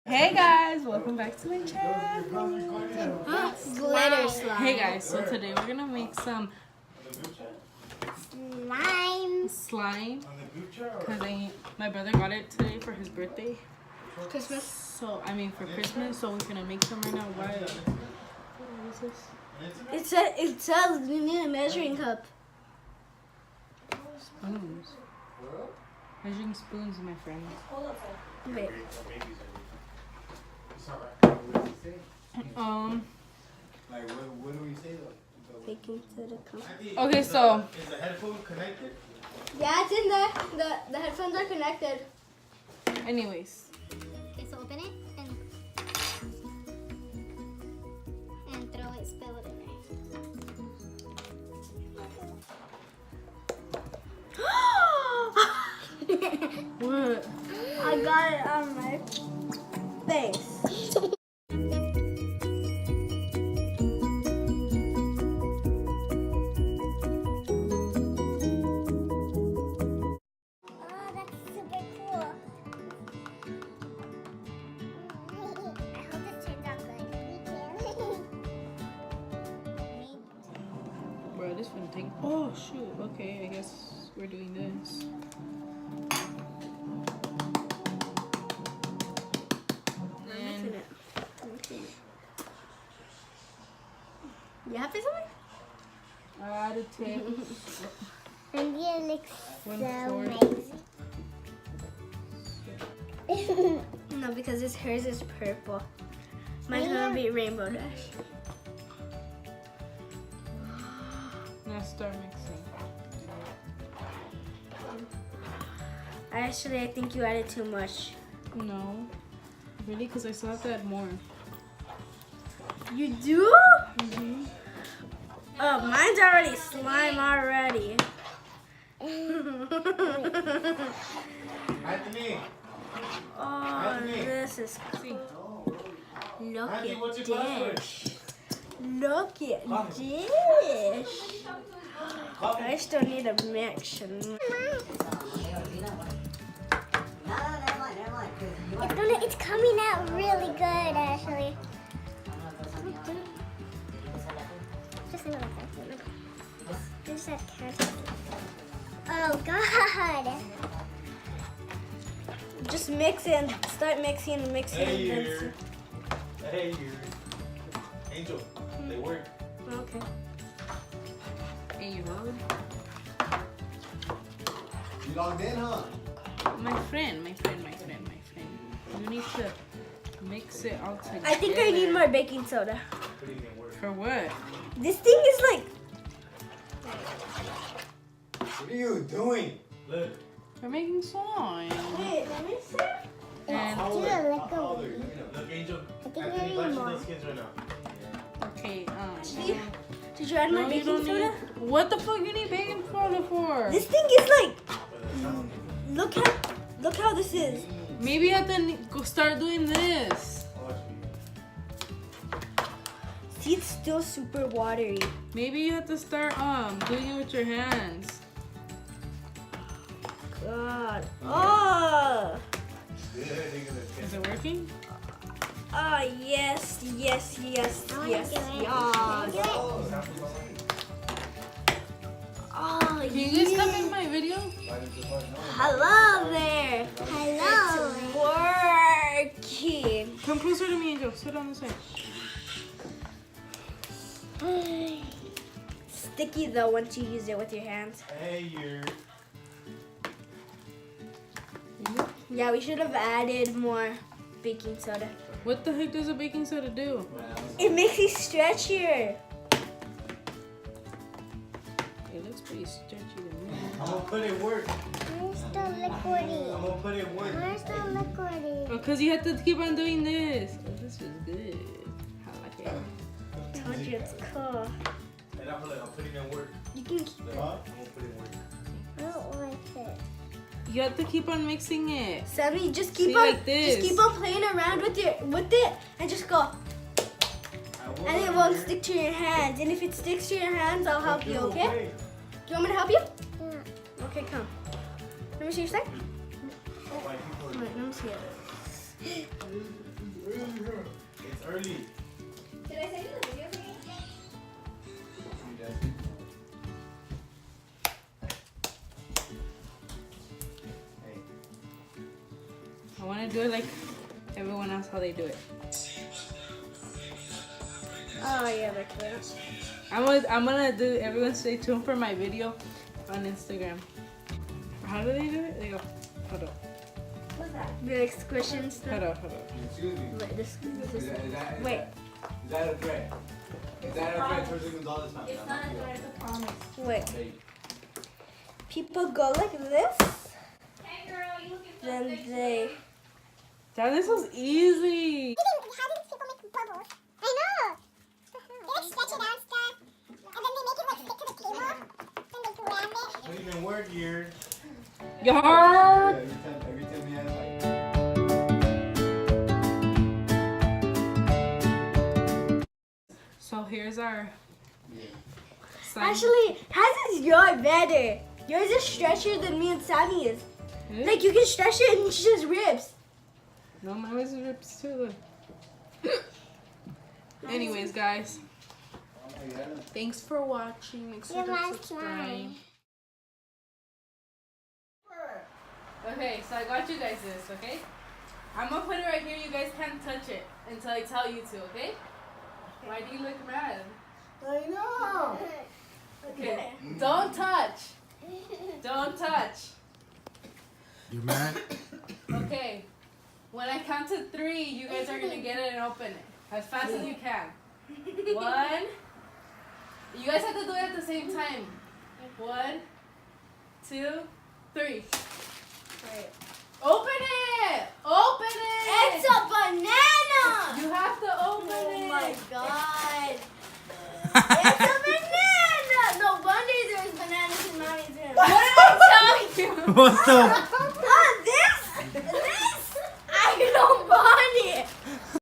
Hey guys, welcome back to my channel. Glitter slime. Hey guys, so today we're gonna make some slime because my brother got it today for his birthday. Christmas. So for Christmas. So we're gonna make some right now. What is this? It says we need a measuring cup. Spoons. Measuring spoons, my friend. Wait. Like what do we say though? Baking soda cup. Okay, so Is the headphone connected? Yeah, it's in there. The headphones are connected. anyways. Okay, so open it and throw it, spill it in there. What? I got it on my face. Bro, this one take. Oh shoot. Okay, I guess we're doing this. And You happy something? I added tape. India looks One so fourth. amazing. No, because hers is purple. Mine's gonna be rainbow dash. Now start mixing. Actually, I think you added too much. No. Really? Because I still have to add more. You do? Mm-hmm. Oh, mine's already slime already. Anthony! Oh, this is cool. Look Anthony, at what's your password? this. Look at this. I still need a mix. It's coming out really good, actually. Just a little bit. Just that carrot. Oh God! Just mix it and start mixing and mixing. Hey, and you. Hey, you. Angel, they work. Okay. Hey, you load? You logged in, huh? My friend. You need to mix it all together. I think I need more baking soda. What do you think works? For what? This thing is like. What are you doing? Look. We're making slime. Wait, let me see. And How old do are it you? like How a- old are you? Look, Angel. think Anthony, I watch need more. those kids right now. okay, Did you add my no, you baking don't soda? need. What the fuck you need baking soda for? This thing is like. Look how this is. Maybe you have to go start doing this. Watch me. See, it's still super watery. Maybe you have to start doing it with your hands. God. Oh. Is it working? Oh yes, yes, yes, I wanna yes, do it. yes. Oh, Can you guys come in my video? Hello there. Hello. It's working. Come closer to me, Angel. Sit on the side. Sticky though once you use it with your hands. Hey, you. Yeah, we should have added more baking soda. What the heck does a baking soda do? It makes it stretchier. It looks pretty stretchy to me. I'm gonna put it work. Where's the liquidy? I'm gonna put it work. Where's the liquidy? Because you have to keep on doing this. Oh, this is good. I like it. I told you it's cool. And I'm putting it work. You can keep Huh? I'm gonna put it work. I don't like it. You have to keep on mixing it. Sammy, just keep See, on like this. just keep on playing around with it and just go. And it won't stick to your hands. And if it sticks to your hands, I'll help you, okay? Do you want me to help you? Yeah. Okay, come. Let me see your side. Why people Wait, let me see it. early. Did I send you the video again? Hey. I want to do it like everyone else, how they do it. Oh yeah, like that. I'm gonna do. Everyone stay tuned for my video on Instagram. How do they do it? They go. Hold up. What's that? The like squishing stuff. Hold up. Hold up. Excuse me. Wait, this. Wait. Is that a threat? Is that a threat towards the Gonzalez family? It's not a threat, it's a promise. Wait. Hey. People go like this. Hey girl, you looking so Then sexy. they. Dad, this was easy. How do people make bubbles? I know. They like stretch it out and stuff, and then they make it like stick to the table. Then they grab it. Don't even work here. Yarr! Every time we have like. So here's our. Sign. Actually, how's is yours better? Yours is stretchier than me and Sammy's. Eh? Like you can stretch it and it's just ribs. No, mine was rips too. Look. Anyways, guys, thanks for watching. Make sure You're to my subscribe. slime. Okay, so I got you guys this. Okay, I'm gonna put it right here. You guys can't touch it until I tell you to. Okay? Why do you look mad? I know. Okay. Don't touch. Don't touch. You mad? Okay. When I count to 3, you guys are gonna get it and open it as fast as you can. 1. You guys have to do it at the same time. 1, 2, 3. Right. Open it! Open it! It's a banana! You have to open Oh it. my god. It's a banana! No wonder there's bananas in Mommy's room. What did I tell you? What the?